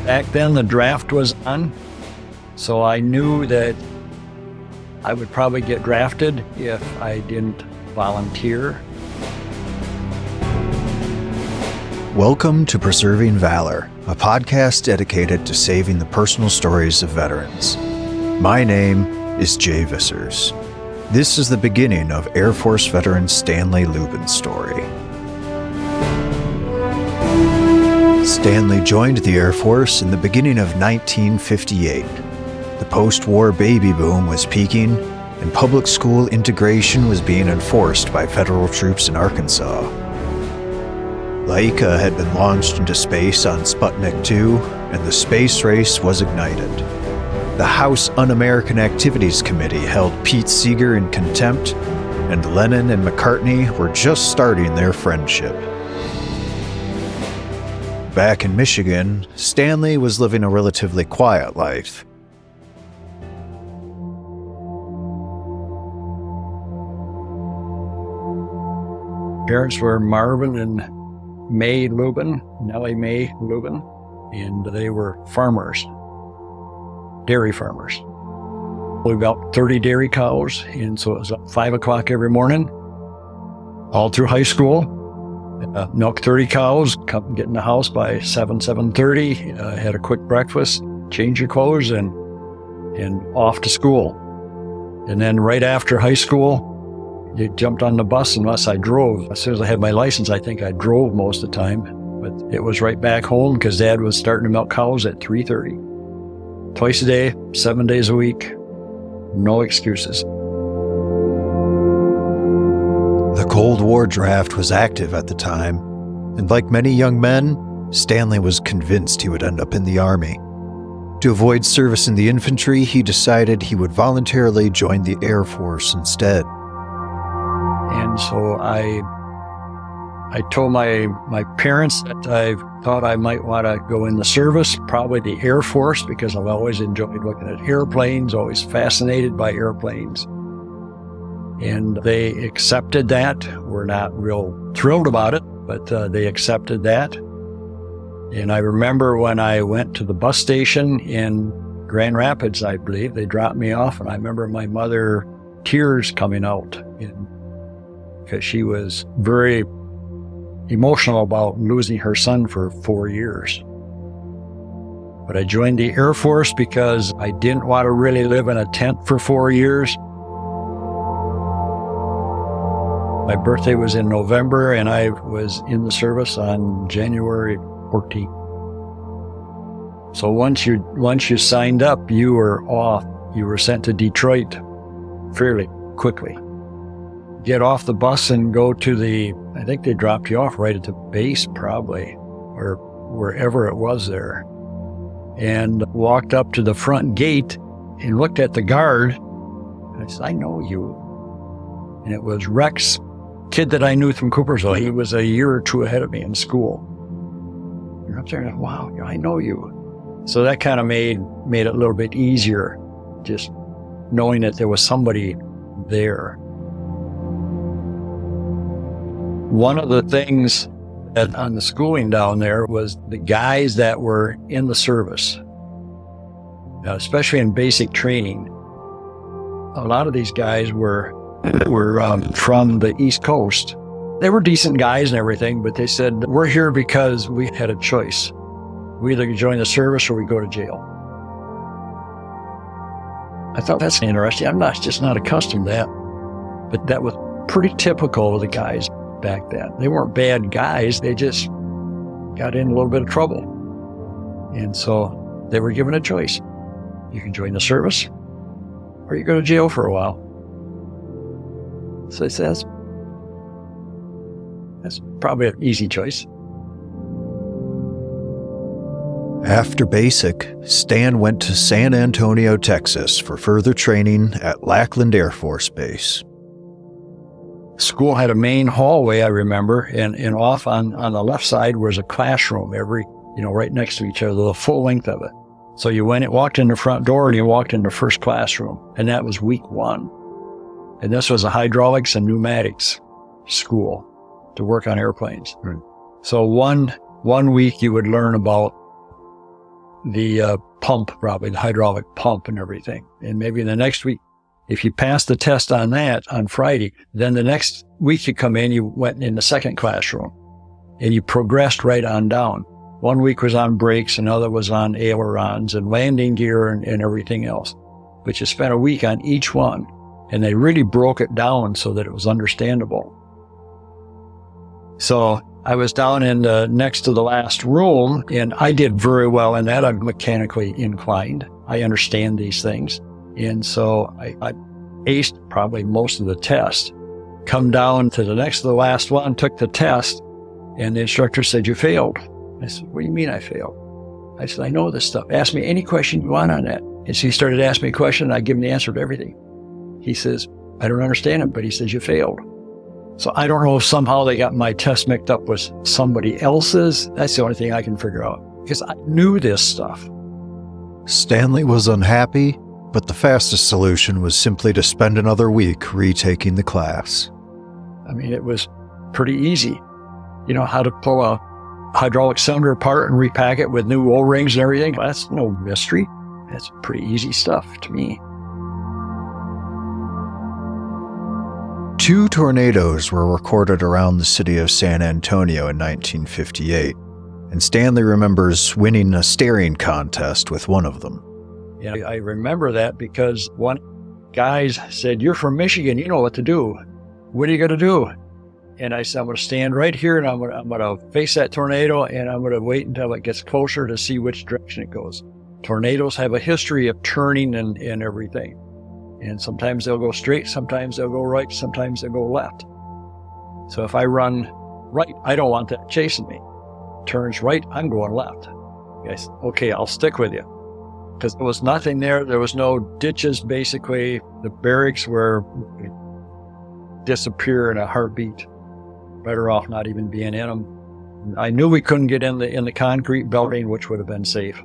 Back then, the draft was on, so I knew that I would probably get drafted if I didn't volunteer. Welcome to Preserving Valor, a podcast dedicated to saving the personal stories of veterans. My name is Jay Vissers. This is the beginning of Air Force veteran Stanley Lubin's story. Stanley joined the Air Force in the beginning of 1958. The post-war baby boom was peaking, and public school integration was being enforced by federal troops in Arkansas. Laika had been launched into space on Sputnik 2, and the space race was ignited. The House Un-American Activities Committee held Pete Seeger in contempt, and Lennon and McCartney were just starting their friendship. Back in Michigan, Stanley was living a relatively quiet life. Parents were Marvin and May Lubin, Nellie Mae Lubin, and they were farmers, dairy farmers. We got 30 dairy cows, and so it was 5 o'clock every morning, all through high school. Milk 30 cows, come get in the house by 7:30, had a quick breakfast, change your clothes, and off to school. And then right after high school, you jumped on the bus unless I drove. As soon as I had my license, I think I drove most of the time. But it was right back home because Dad was starting to milk cows at 3:30. Twice a day, 7 days a week, no excuses. The Cold War draft was active at the time, and like many young men, Stanley was convinced he would end up in the Army. To avoid service in the infantry, he decided he would voluntarily join the Air Force instead. And so I told my parents that I thought I might want to go in the service, probably the Air Force, because I've always enjoyed looking at airplanes, always fascinated by airplanes. And they accepted that. We're not real thrilled about it, but they accepted that. And I remember when I went to the bus station in Grand Rapids, I believe, they dropped me off, and I remember my mother, tears coming out, because she was very emotional about losing her son for 4 years. But I joined the Air Force because I didn't want to really live in a tent for 4 years. My birthday was in November, and I was in the service on January 14th. So once you signed up, you were off. You were sent to Detroit fairly quickly. Get off the bus and go to I think they dropped you off right at the base probably, or wherever it was there, and walked up to the front gate and looked at the guard. And I said, I know you. And it was Rex, kid that I knew from Coopersville. He was a year or two ahead of me in school. You're up there and wow, I know you. So that kind of made it a little bit easier, just knowing that there was somebody there. One of the things that on the schooling down there was the guys that were in the service, especially in basic training. A lot of these guys were from the East Coast. They were decent guys and everything, but they said, we're here because we had a choice. We either join the service or we go to jail. I thought that's interesting. I'm just not accustomed to that. But that was pretty typical of the guys back then. They weren't bad guys. They just got in a little bit of trouble. And so they were given a choice. You can join the service or you go to jail for a while. So it says, that's probably an easy choice. After basic, Stan went to San Antonio, Texas for further training at Lackland Air Force Base. School had a main hallway, I remember, and off on the left side was a classroom, right next to each other, the full length of it. So you walked in the front door and you walked in the first classroom, and that was week 1. And this was a hydraulics and pneumatics school to work on airplanes. Right. So one week you would learn about the pump, probably the hydraulic pump and everything. And maybe the next week, if you passed the test on that on Friday, then the next week you come in, you went in the second classroom and you progressed right on down. One week was on brakes, another was on ailerons and landing gear and everything else. But you spent a week on each one, and they really broke it down so that it was understandable. So I was down in next to the last room, and I did very well in that. I'm mechanically inclined. I understand these things. And so I aced probably most of the test. Come down to the next to the last one, took the test, and the instructor said, "You failed." I said, "What do you mean I failed?" I said, "I know this stuff. Ask me any question you want on that." And so he started asking me a question, and I give him the answer to everything. He says, "I don't understand it," but he says, "You failed." So I don't know if somehow they got my test mixed up with somebody else's. That's the only thing I can figure out, because I knew this stuff. Stanley was unhappy, but the fastest solution was simply to spend another week retaking the class. I mean, it was pretty easy. You know how to pull a hydraulic cylinder apart and repack it with new O-rings and everything. That's no mystery. That's pretty easy stuff to me. 2 tornadoes were recorded around the city of San Antonio in 1958, and Stanley remembers winning a staring contest with one of them. Yeah, I remember that because one guy said, "You're from Michigan, you know what to do. What are you going to do?" And I said, "I'm going to stand right here and I'm going to face that tornado and I'm going to wait until it gets closer to see which direction it goes." Tornadoes have a history of turning and everything. And sometimes they'll go straight, sometimes they'll go right, sometimes they'll go left. So if I run right, I don't want that chasing me. Turns right, I'm going left. I said, "Okay, I'll stick with you." Because there was nothing there. There was no ditches, basically. The barracks were disappear in a heartbeat. Better off not even being in them. I knew we couldn't get in the concrete building, which would have been safe.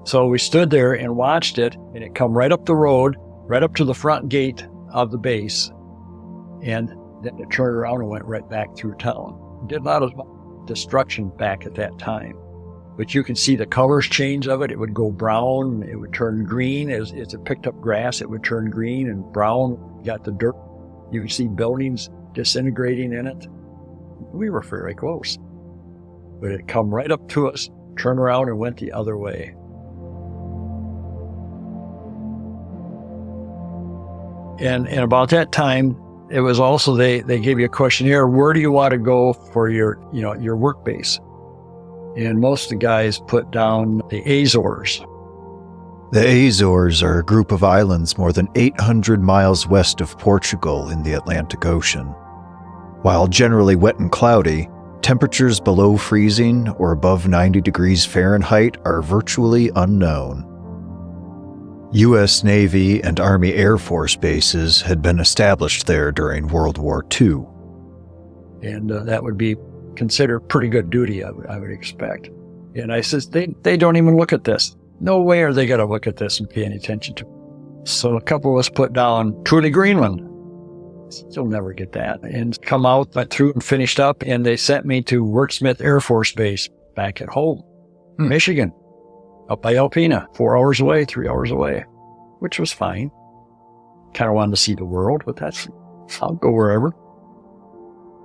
So we stood there and watched it, and it come right up the road, right up to the front gate of the base. And then it turned around and went right back through town. Did a lot of destruction back at that time. But you can see the colors change of it. It would go brown, it would turn green. As it picked up grass, it would turn green and brown. Got the dirt. You could see buildings disintegrating in it. We were fairly close. But it come right up to us, turned around and went the other way. And about that time, it was also, they gave you a questionnaire. Where do you want to go for your work base? And most of the guys put down the Azores. The Azores are a group of islands more than 800 miles west of Portugal in the Atlantic Ocean. While generally wet and cloudy, temperatures below freezing or above 90 degrees Fahrenheit are virtually unknown. U.S. Navy and Army Air Force bases had been established there during World War II. And that would be considered pretty good duty, I would expect. And I says, they don't even look at this. No way are they going to look at this and pay any attention to it. So a couple of us put down truly Greenland. You'll never get that. And come out, went through and finished up, and they sent me to Wurtsmith Air Force Base back at home, Michigan, up by Alpena, 4 hours away, 3 hours away, which was fine. Kind of wanted to see the world, but I'll go wherever.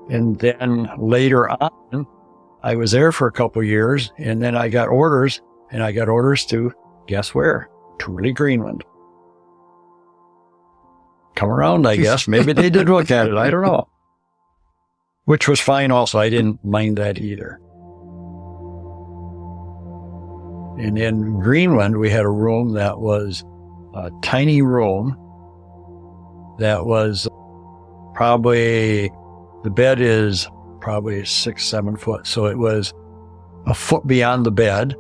And then later on, I was there for a couple of years, and then I got orders, to, guess where? Truly Greenland. Come around, I guess. Maybe they did look at it. I don't know. Which was fine also. I didn't mind that either. And in Greenland, we had a room that was a tiny room that was probably, the bed is probably 6-7 foot. So it was a foot beyond the bed.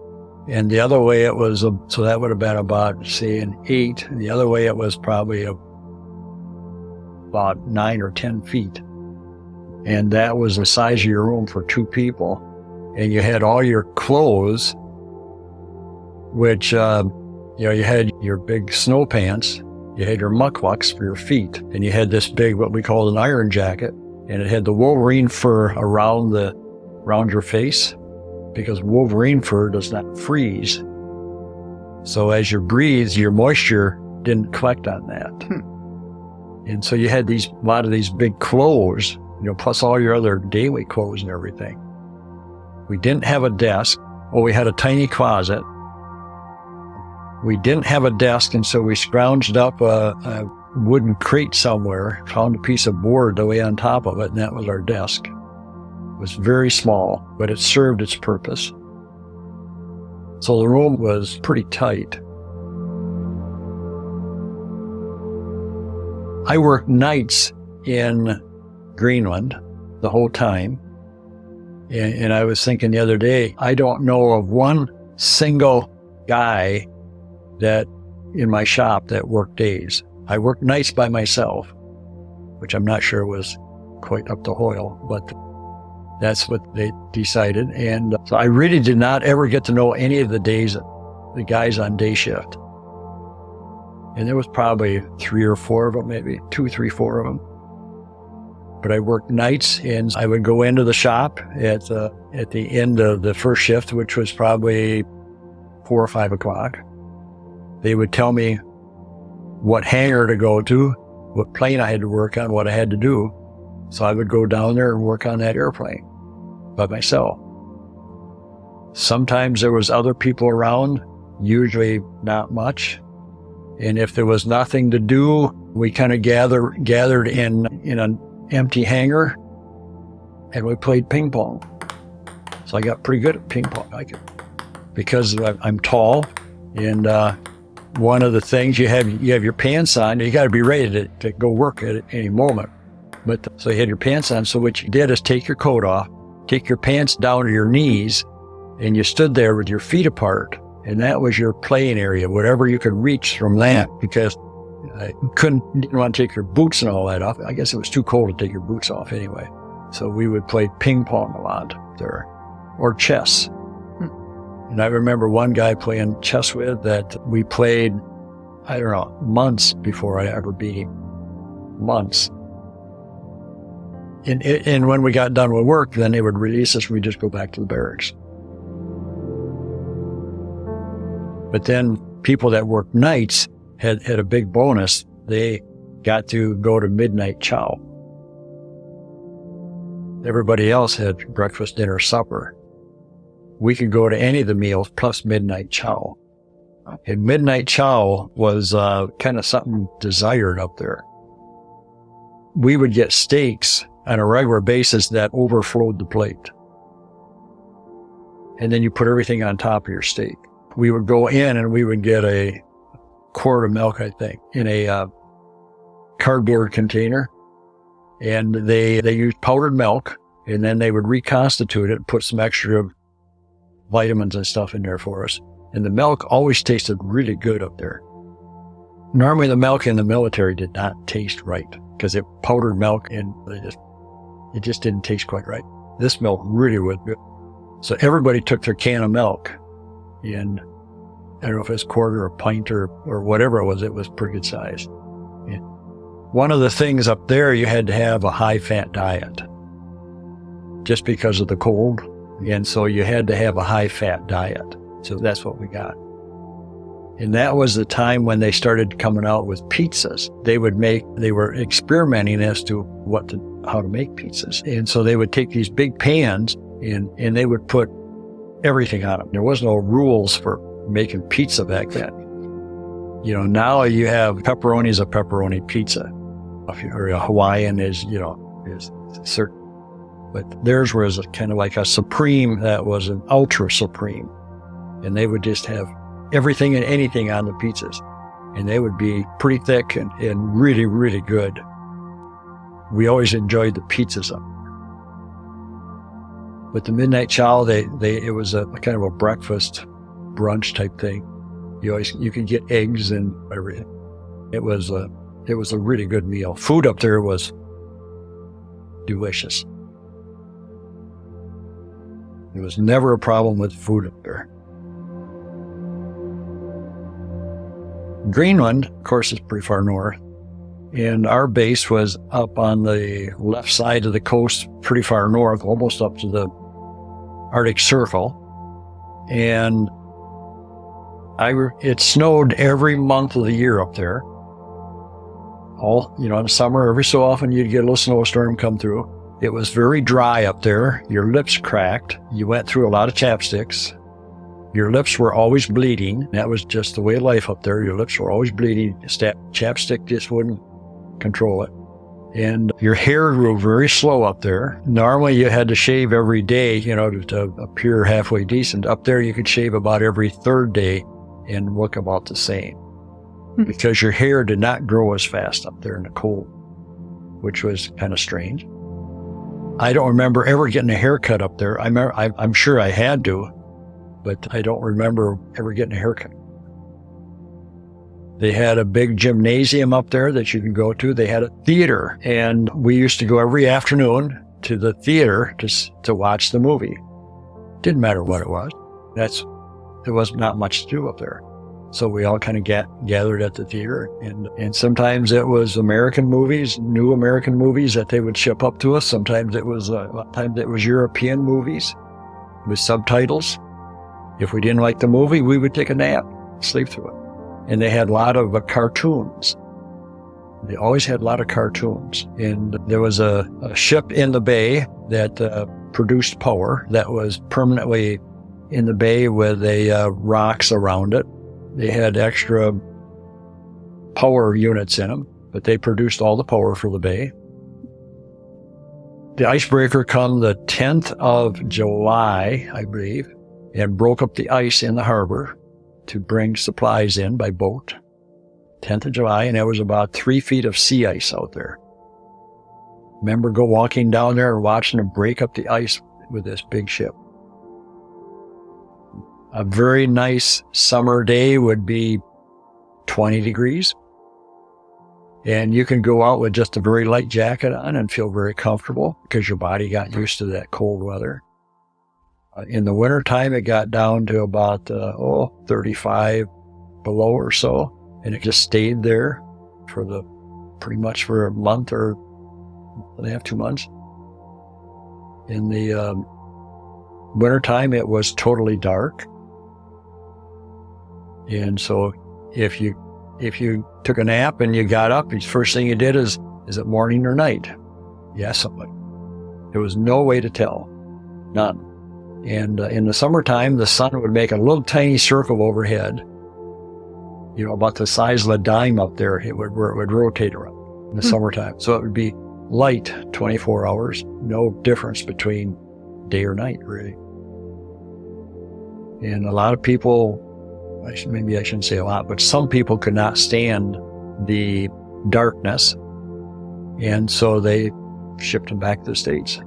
And the other way it was, so that would have been about, say, an 8. And the other way it was probably about 9 or 10 feet. And that was the size of your room for 2 people. And you had all your clothes, which, you had your big snow pants, you had your mucklucks for your feet, and you had this big, what we called an iron jacket, and it had the Wolverine fur around your face. because wolverine fur does not freeze. So as you breathe, your moisture didn't collect on that. And so you had a lot of these big clothes, plus all your other daily clothes and everything. We didn't have a desk. Well, we had a tiny closet. We didn't have a desk, and so we scrounged up a wooden crate somewhere, found a piece of board to lay on top of it, and that was our desk. It was very small, but it served its purpose. So the room was pretty tight. I worked nights in Greenland the whole time. And I was thinking the other day, I don't know of one single guy that in my shop that worked days. I worked nights by myself, which I'm not sure was quite up to Hoyle, but that's what they decided. And so I really did not ever get to know any of the guys on day shift. And there was probably 3 or 4 of them, maybe 2, 3, 4 of them. But I worked nights, and I would go into the shop at the end of the first shift, which was probably 4 or 5 o'clock. They would tell me what hangar to go to, what plane I had to work on, what I had to do. So I would go down there and work on that airplane by myself. Sometimes there was other people around, usually not much. And if there was nothing to do, we kind of gathered in an empty hangar, and we played ping pong. So I got pretty good at ping pong. Because I'm tall, and one of the things you have your pants on, you got to be ready to go work at any moment. But so you had your pants on. So what you did is take your coat off, take your pants down to your knees, and you stood there with your feet apart. And that was your playing area, whatever you could reach from that, because didn't want to take your boots and all that off. I guess it was too cold to take your boots off anyway. So we would play ping pong a lot there, or chess. And I remember one guy playing chess with that we played, I don't know, months before I ever beat him. Months. And when we got done with work, then they would release us and we'd just go back to the barracks. But then people that worked nights had a big bonus. They got to go to midnight chow. Everybody else had breakfast, dinner, supper. We could go to any of the meals plus midnight chow. And midnight chow was kind of something desired up there. We would get steaks on a regular basis that overflowed the plate. And then you put everything on top of your steak. We would go in and we would get a quart of milk, I think, in a cardboard container. And they used powdered milk, and then they would reconstitute it and put some extra vitamins and stuff in there for us. And the milk always tasted really good up there. Normally the milk in the military did not taste right because it powdered milk and it just didn't taste quite right. This milk really was good. So everybody took their can of milk, and I don't know if it was a quarter or a pint or whatever it was pretty good size. Yeah. One of the things up there, you had to have a high-fat diet just because of the cold. And so you had to have a high-fat diet. So that's what we got. And that was the time when they started coming out with pizzas. They were experimenting as to how to make pizzas. And so they would take these big pans and they would put everything on them. There was no rules for making pizza back then. Now you have pepperoni is a pepperoni pizza. Or a Hawaiian is certain. But theirs was kind of like a supreme that was an ultra supreme. And they would just have everything and anything on the pizzas. And they would be pretty thick and really, really good. We always enjoyed the pizzas up. But the midnight chow, it was a kind of a breakfast brunch type thing. You could get eggs and everything. It was a really good meal. Food up there was delicious. There was never a problem with food up there. Greenland, of course, is pretty far north. And our base was up on the left side of the coast, pretty far north, almost up to the Arctic Circle. And it snowed every month of the year up there. In the summer, every so often you'd get a little snowstorm come through. It was very dry up there. Your lips cracked. You went through a lot of chapsticks. Your lips were always bleeding. That was just the way of life up there. Your lips were always bleeding. Chapstick just wouldn't control it. And your hair grew very slow up there. Normally you had to shave every day, to appear halfway decent. Up there you could shave about every third day and look about the same. Because your hair did not grow as fast up there in the cold, which was kind of strange. I don't remember ever getting a haircut up there. I'm sure I had to, but I don't remember ever getting a haircut. They had a big gymnasium up there that you could go to. They had a theater, and we used to go every afternoon to the theater to watch the movie. Didn't matter what it was. There was not much to do up there. So we all kind of gathered at the theater, and sometimes it was American movies, new American movies that they would ship up to us. Sometimes it was European movies with subtitles. If we didn't like the movie, we would take a nap, sleep through it. And they had a lot of cartoons. They always had a lot of cartoons. And there was a ship in the bay that produced power that was permanently in the bay with rocks around it. They had extra power units in them, but they produced all the power for the bay. The icebreaker come the 10th of July, I believe, and broke up the ice in the harbor to bring supplies in by boat. 10th of July, and there was about 3 feet of sea ice out there. Remember walking down there and watching them break up the ice with this big ship. A very nice summer day would be 20 degrees. And you can go out with just a very light jacket on and feel very comfortable because your body got used to that cold weather. In the wintertime, it got down to about 35 below or so. And it just stayed there pretty much for a month or 2 months. In the wintertime, it was totally dark. And so if you took a nap and you got up, the first thing you did is it morning or night? Yes, there was no way to tell. None. And in the summertime, the sun would make a little tiny circle overhead, about the size of a dime up there. It would rotate around in the summertime. So it would be light 24 hours, no difference between day or night, really. And a lot of people, maybe I shouldn't say a lot, but some people could not stand the darkness, and so they shipped them back to the States.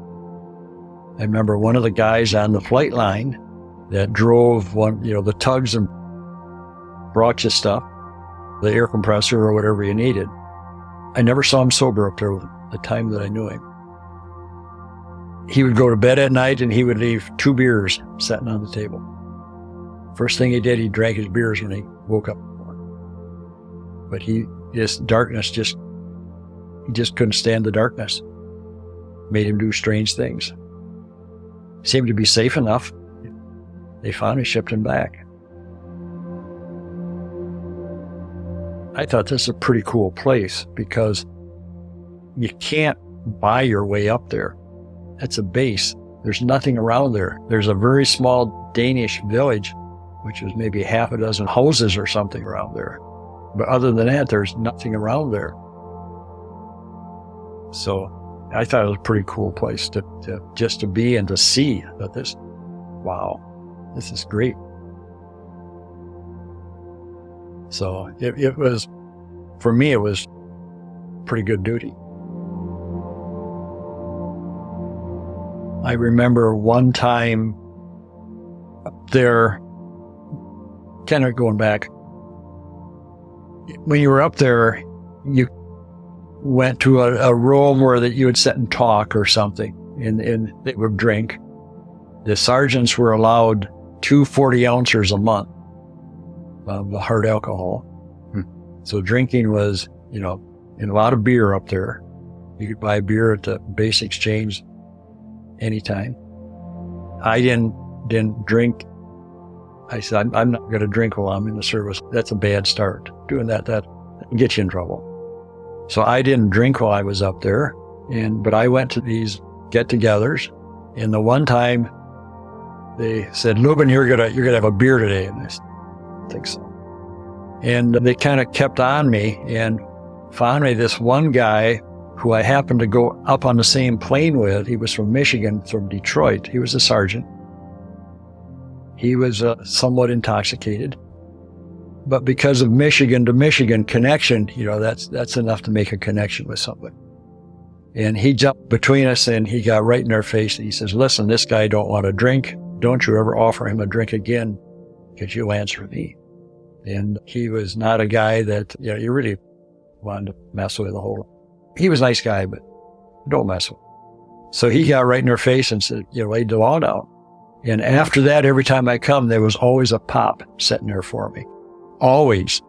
I remember one of the guys on the flight line that drove the tugs and brought you stuff, the air compressor or whatever you needed. I never saw him sober up there the time that I knew him. He would go to bed at night and he would leave 2 beers sitting on the table. First thing he did, he drank his beers when he woke up. But he just couldn't stand the darkness. Made him do strange things. Seemed to be safe enough. They finally shipped him back. I thought this is a pretty cool place because you can't buy your way up there. That's a base. There's nothing around there. There's a very small Danish village, which is maybe 6 houses or something around there. But other than that, there's nothing around there. So I thought it was a pretty cool place to be and to see that this is great. So it was, for me, it was pretty good duty. I remember one time up there, kind of going back, when you were up there, you went to a room where that you would sit and talk or something, and they would drink. The sergeants were allowed 2 40-ounces a month of hard alcohol. So drinking was, and a lot of beer up there. You could buy beer at the base exchange anytime. I didn't drink I said, I'm not going to drink while I'm in the service. That's a bad start. Doing that can get you in trouble. So I didn't drink while I was up there, but I went to these get-togethers, and the one time they said, Lubin, you're gonna have a beer today. And I said, I think so. And they kind of kept on me, and finally this one guy who I happened to go up on the same plane with, he was from Michigan, from Detroit. He was a sergeant. He was somewhat intoxicated. But because of Michigan to Michigan connection, that's enough to make a connection with somebody. And he jumped between us and he got right in our face. And he says, listen, this guy don't want to drink. Don't you ever offer him a drink again, because you'll answer me. And he was not a guy that, you really wanted to mess with the whole. He was a nice guy, but don't mess with him. So he got right in our face and said, laid the law down. And after that, every time I come, there was always a pop sitting there for me. Always.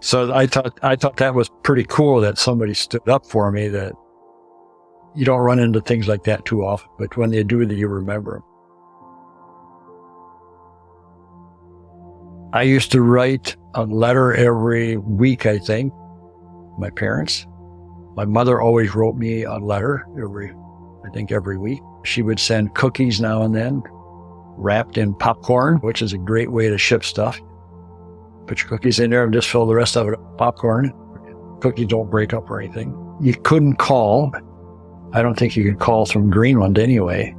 So I thought that was pretty cool that somebody stood up for me, that you don't run into things like that too often, but when they do, you remember them. I used to write a letter every week, I think, my parents. My mother always wrote me a letter every week. She would send cookies now and then, wrapped in popcorn, which is a great way to ship stuff. Put your cookies in there and just fill the rest of it with popcorn. Cookies don't break up or anything. You couldn't call. I don't think you could call from Greenland anyway.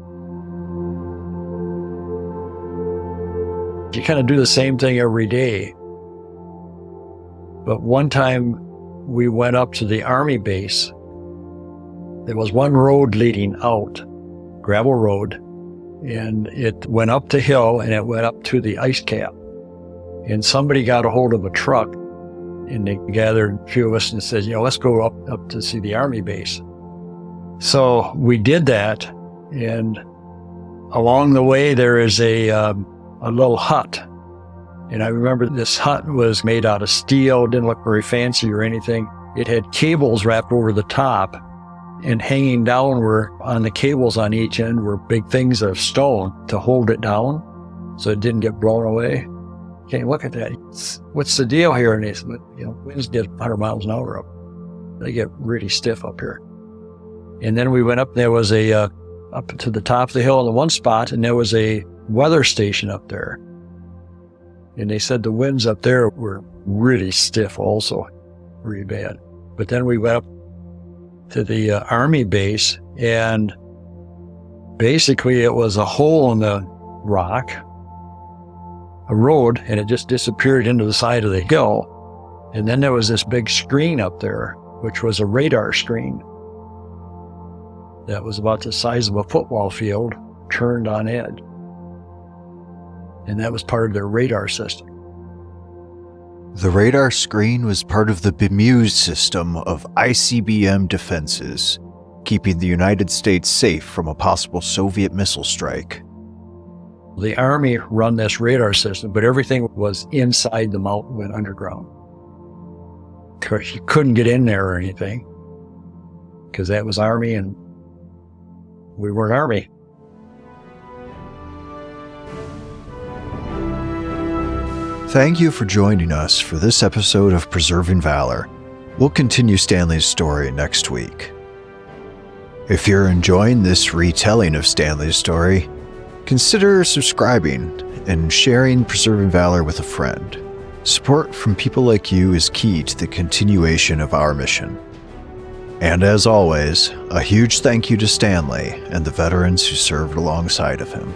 You kind of do the same thing every day. But one time we went up to the Army base. There was one road leading out, gravel road, and it went up the hill and it went up to the ice cap. And somebody got a hold of a truck, and they gathered a few of us and said, let's go up to see the Army base. So we did that, and along the way there is a little hut. And I remember this hut was made out of steel, didn't look very fancy or anything. It had cables wrapped over the top, and hanging down on the cables on each end were big things of stone to hold it down so it didn't get blown away. Okay, look at that. What's the deal here? And they said, winds get 100 miles an hour up. They get really stiff up here. And then we went up, there was up to the top of the hill in the one spot, and there was a weather station up there. And they said the winds up there were really stiff also, really bad. But then we went up to the Army base, and basically it was a hole in the rock, a road, and it just disappeared into the side of the hill. And then there was this big screen up there, which was a radar screen that was about the size of a football field, turned on edge. And that was part of their radar system. The radar screen was part of the bemused system of ICBM defenses, keeping the United States safe from a possible Soviet missile strike. The Army run this radar system, but everything was inside the mountain, went underground. Of course, you couldn't get in there or anything, because that was Army and we weren't Army. Thank you for joining us for this episode of Preserving Valor. We'll continue Stanley's story next week. If you're enjoying this retelling of Stanley's story, consider subscribing and sharing Preserving Valor with a friend. Support from people like you is key to the continuation of our mission. And as always, a huge thank you to Stanley and the veterans who served alongside of him.